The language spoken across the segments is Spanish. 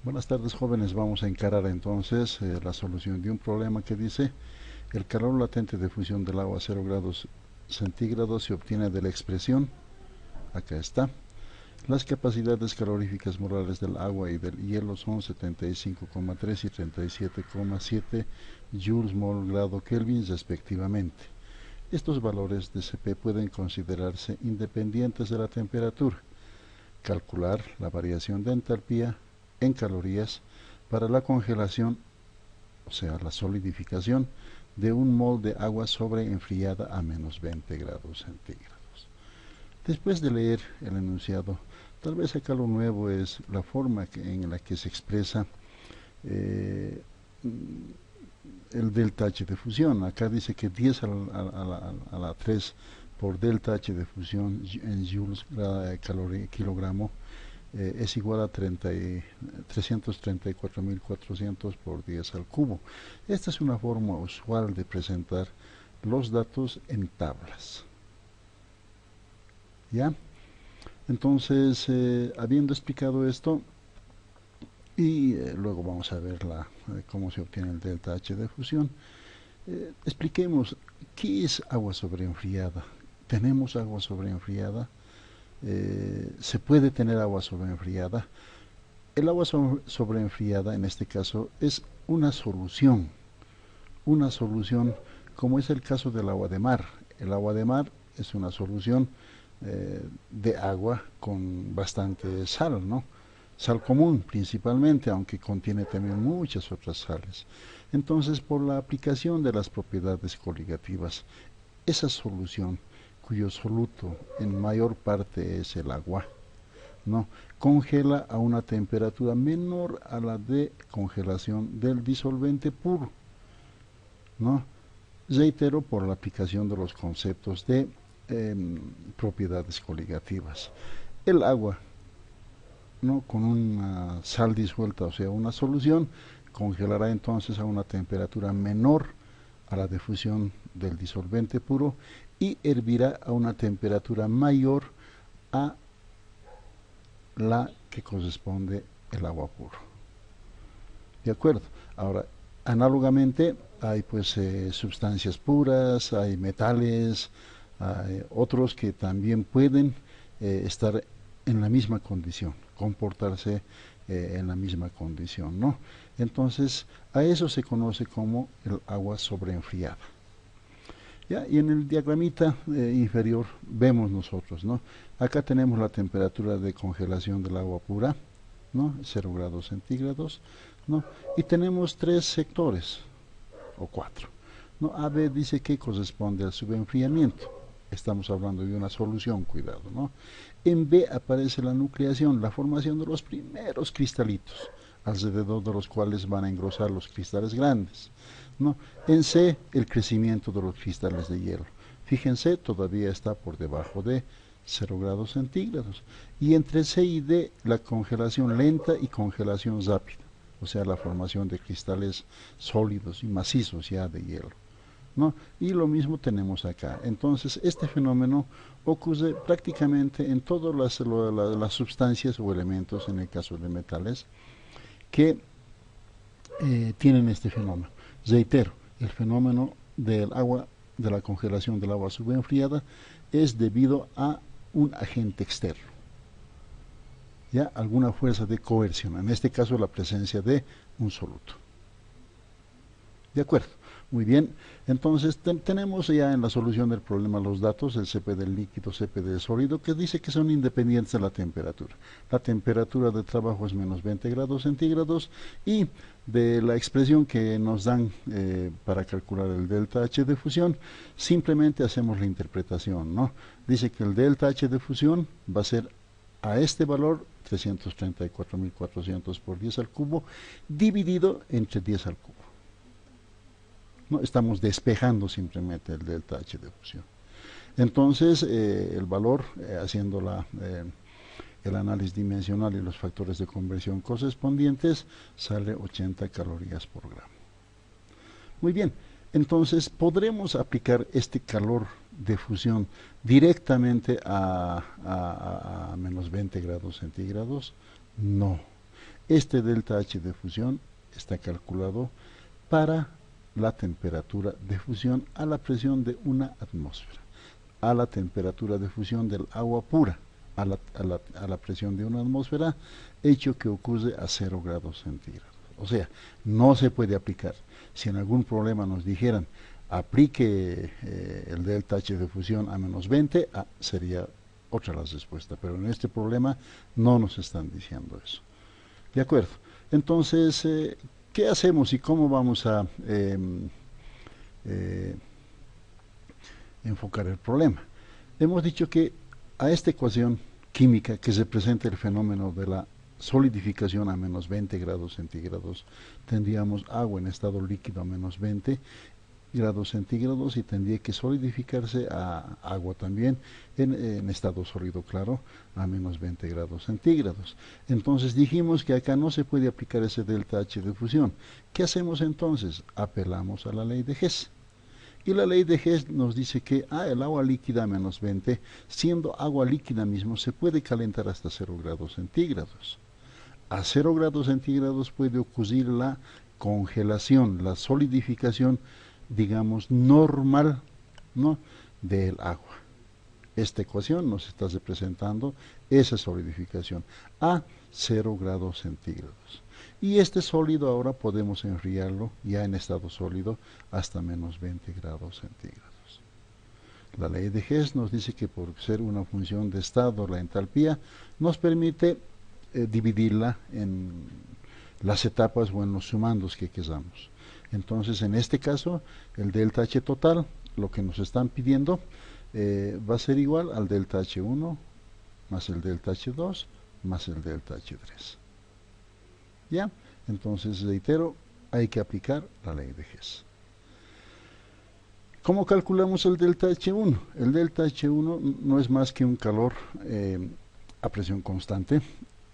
Buenas tardes, jóvenes. Vamos a encarar entonces la solución de un problema que dice: el calor latente de fusión del agua a 0 grados centígrados se obtiene de la expresión, acá está. Las capacidades caloríficas morales del agua y del hielo son 75,3 y 37,7 joules mol grado Kelvin respectivamente. Estos valores de Cp pueden considerarse independientes de la temperatura. Calcular la variación de entalpía en calorías para la congelación, o sea, la solidificación de un mol de agua sobreenfriada a menos 20 grados centígrados. Después de leer el enunciado, tal vez acá lo nuevo es la forma en la que se expresa eh, el delta H de fusión. Acá dice que 10 a la 3 por delta H de fusión en joules kilogramo es igual a 334.400 por 10 al cubo. Esta es una forma usual de presentar los datos en tablas. ¿Ya? Entonces, habiendo explicado esto, y luego vamos a ver cómo se obtiene el delta H de fusión, expliquemos qué es agua sobreenfriada. ¿Tenemos agua sobreenfriada? ¿Se puede tener agua sobreenfriada? El agua sobreenfriada en este caso es una solución como es el caso del agua de mar. El agua de mar es una solución de agua con bastante sal, ¿no? Sal común principalmente, aunque contiene también muchas otras sales. Entonces, por la aplicación de las propiedades coligativas, esa solución, cuyo soluto en mayor parte es el agua, ¿no? Congela a una temperatura menor a la de congelación del disolvente puro, ¿no? Reitero, por la aplicación de los conceptos de propiedades coligativas. El agua, ¿no? Con una sal disuelta, o sea, una solución, congelará entonces a una temperatura menor a la de fusión del disolvente puro y hervirá a una temperatura mayor a la que corresponde el agua puro. ¿De acuerdo? Ahora, análogamente, hay pues sustancias puras, hay metales, hay otros que también pueden estar en la misma condición, comportarse en la misma condición, ¿no? Entonces, a eso se conoce como el agua sobreenfriada. ¿Ya? Y en el diagramita inferior vemos nosotros, ¿no? Acá tenemos la temperatura de congelación del agua pura, ¿no? 0 grados centígrados, ¿no? Y tenemos tres sectores, o cuatro, ¿no? A, B dice que corresponde al subenfriamiento. Estamos hablando de una solución, cuidado, ¿no? En B aparece la nucleación, la formación de los primeros cristalitos, alrededor de los cuales van a engrosar los cristales grandes, ¿no? En C, el crecimiento de los cristales de hielo. Fíjense, todavía está por debajo de 0 grados centígrados. Y entre C y D, la congelación lenta y congelación rápida, o sea, la formación de cristales sólidos y macizos ya de hielo, ¿no? Y lo mismo tenemos acá. Entonces, este fenómeno ocurre prácticamente en todas las sustancias o elementos, en el caso de metales, que tienen este fenómeno. Reitero, el fenómeno del agua, de la congelación del agua subenfriada, es debido a un agente externo, ya alguna fuerza de coerción, en este caso la presencia de un soluto. ¿De acuerdo? Muy bien, entonces tenemos ya en la solución del problema los datos, el Cp del líquido, Cp del sólido, que dice que son independientes de la temperatura. La temperatura de trabajo es menos 20 grados centígrados y de la expresión que nos dan para calcular el delta H de fusión, simplemente hacemos la interpretación, ¿no? Dice que el delta H de fusión va a ser a este valor 334.400 por 10 al cubo dividido entre 10 al cubo. No estamos despejando simplemente el delta H de fusión. Entonces, el valor, haciendo el análisis dimensional y los factores de conversión correspondientes, sale 80 calorías por gramo. Muy bien, entonces podremos aplicar este calor de fusión directamente a menos 20 grados centígrados. No, Este delta H de fusión está calculado para la temperatura de fusión a la presión de una atmósfera, a la temperatura de fusión del agua pura, a la presión de una atmósfera, hecho que ocurre a 0 grados centígrados. O sea, no se puede aplicar. Si en algún problema nos dijeran, aplique el delta H de fusión a menos 20, sería otra la respuesta. Pero en este problema no nos están diciendo eso. ¿De acuerdo? Entonces, ¿qué hacemos y cómo vamos a enfocar el problema? Hemos dicho que a esta ecuación química que representa el fenómeno de la solidificación a menos 20 grados centígrados, tendríamos agua en estado líquido a menos 20 grados centígrados y tendría que solidificarse a agua también en estado sólido, claro, a menos 20 grados centígrados. Entonces dijimos que acá no se puede aplicar ese delta H de fusión. ¿Qué hacemos entonces? Apelamos a la ley de Hess. Y la ley de Hess nos dice que el agua líquida a menos 20, siendo agua líquida mismo, se puede calentar hasta 0 grados centígrados. A 0 grados centígrados puede ocurrir la congelación, la solidificación, digamos, normal, ¿no?, del agua. Esta ecuación nos está representando esa solidificación a 0 grados centígrados. Y este sólido ahora podemos enfriarlo ya en estado sólido hasta menos 20 grados centígrados. La ley de Hess nos dice que por ser una función de estado, la entalpía nos permite dividirla en las etapas o en los sumandos que queramos. Entonces, en este caso, el delta H total, lo que nos están pidiendo, va a ser igual al delta H1 más el delta H2 más el delta H3. ¿Ya? Entonces, reitero, hay que aplicar la ley de Hess. ¿Cómo calculamos el delta H1? El delta H1 no es más que un calor a presión constante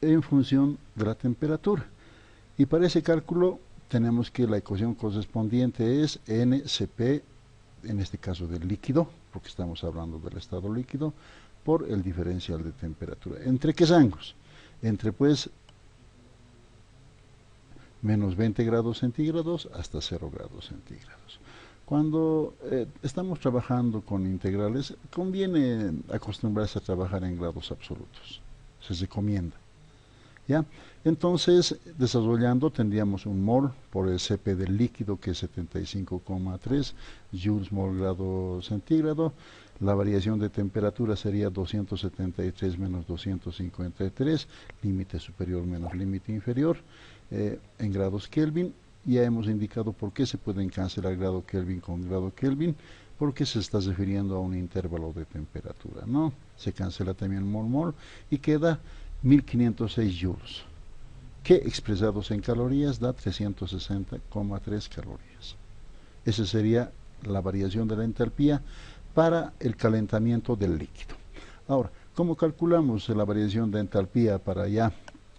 en función de la temperatura. Y para ese cálculo tenemos que la ecuación correspondiente es NCP, en este caso del líquido, porque estamos hablando del estado líquido, por el diferencial de temperatura. ¿Entre qué rangos? Entre pues menos 20 grados centígrados hasta 0 grados centígrados. Cuando estamos trabajando con integrales, conviene acostumbrarse a trabajar en grados absolutos. Se recomienda. ¿Ya? Entonces, desarrollando, tendríamos un mol por el Cp del líquido, que es 75,3 joules mol grado centígrado. La variación de temperatura sería 273 menos 253, límite superior menos límite inferior, en grados Kelvin. Ya hemos indicado por qué se pueden cancelar grado Kelvin con grado Kelvin, porque se está refiriendo a un intervalo de temperatura, ¿no? Se cancela también mol-mol y queda 1506 joules, que expresados en calorías da 360,3 calorías. Esa sería la variación de la entalpía para el calentamiento del líquido. Ahora, ¿cómo calculamos la variación de entalpía para ya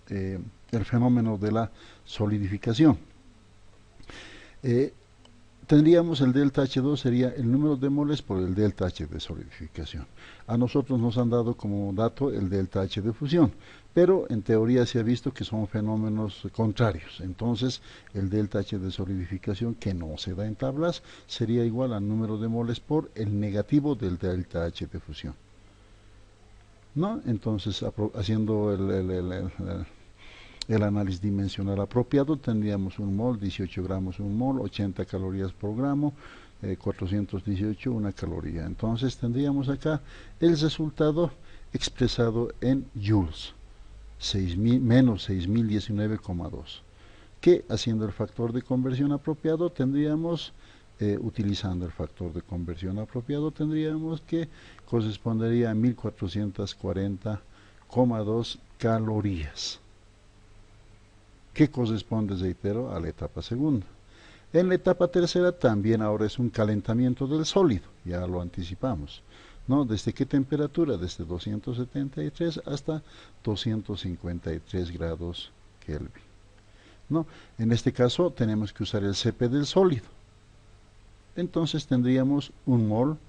el fenómeno de la solidificación? Tendríamos el delta H2 sería el número de moles por el delta H de solidificación. A nosotros nos han dado como dato el delta H de fusión, pero en teoría se ha visto que son fenómenos contrarios. Entonces, el delta H de solidificación, que no se da en tablas, sería igual al número de moles por el negativo del delta H de fusión, ¿no? Entonces, haciendo el análisis dimensional apropiado, tendríamos un mol, 18 gramos un mol, 80 calorías por gramo, 418 una caloría. Entonces tendríamos acá el resultado expresado en joules, menos 6019,2, que haciendo el factor de conversión apropiado tendríamos, utilizando el factor de conversión apropiado, tendríamos que correspondería a 1440,2 calorías, que corresponde, reitero, a la etapa segunda. En la etapa tercera también ahora es un calentamiento del sólido, ya lo anticipamos, ¿no? ¿Desde qué temperatura? Desde 273 hasta 253 grados Kelvin, ¿no? En este caso tenemos que usar el Cp del sólido. Entonces tendríamos un mol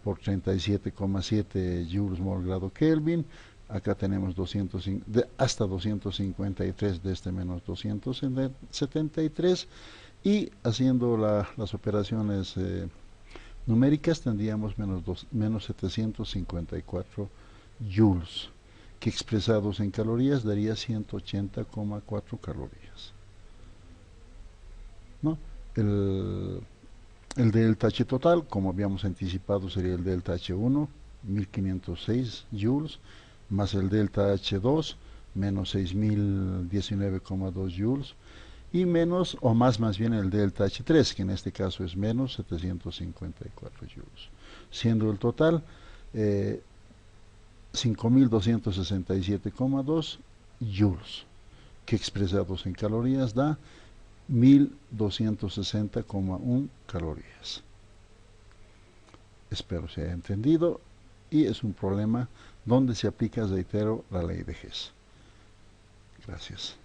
por 37,7 joules mol grado Kelvin, Acá tenemos 200, hasta 253 de este menos 273, y haciendo las operaciones numéricas tendríamos menos 754 joules, que expresados en calorías daría 180,4 calorías, ¿no? El, el delta H total, como habíamos anticipado, sería el delta H1, 1506 joules, más el delta H2, menos 6019,2 joules, y menos, o más bien el delta H3, que en este caso es menos 754 joules, siendo el total 5267,2 joules, que expresados en calorías da 1260,1 calorías. Espero se haya entendido, y es un problema donde se aplica, reitero, la ley de Hess. Gracias.